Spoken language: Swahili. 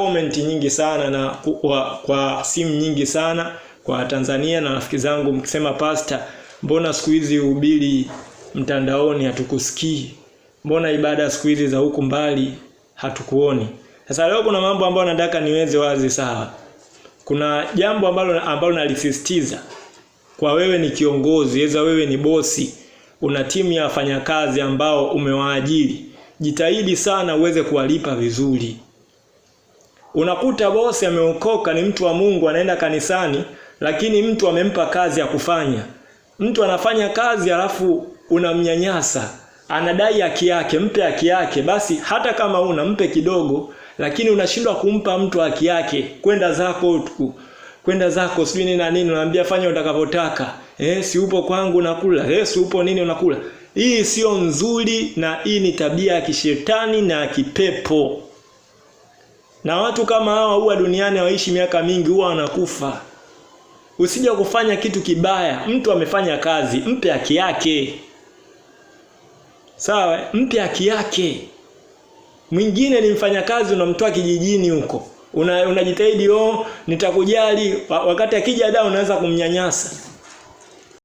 comment nyingi sana na kwa simu nyingi sana kwa Tanzania na rafiki zangu mkisema pastor, mbona siku hizi uhubiri mtandaoni hatukusikii? Mbona ibada siku hizi za huku mbali hatukuoni? Sasa leo kuna mambo ambayo nataka niweze wazi sawa. Kuna jambo ambalo nalisisitiza kwa wewe ni kiongozi, eza wewe ni bosi, una timu ya wafanyakazi ambao umewaajiri. Jitahidi sana uweze kuwalipa vizuri. Unakuta bosi ameokoka, ni mtu wa Mungu, anaenda kanisani, lakini mtu amempa kazi ya kufanya. Mtu anafanya kazi alafu unamnyanyasa, anadai haki yake, mpe haki yake. Basi hata kama mpe kidogo, lakini unashindwa kumpa mtu haki yake. Kwenda zako sijui nini na nini, unaambia fanya utakavyotaka. Si upo kwangu nakula, si upo nini unakula. Hii sio nzuri, na hii ni tabia ya kishetani na kipepo. Na watu kama hawa huwa duniani hawaishi miaka mingi, huwa wanakufa. Usije kufanya kitu kibaya. Mtu amefanya kazi, mpe haki yake. Sawa, mpe haki yake. Mwingine ni mfanyakazi, unamtoa kijijini huko. Unajitahidi nitakujali, wakati akija unaanza kumnyanyasa.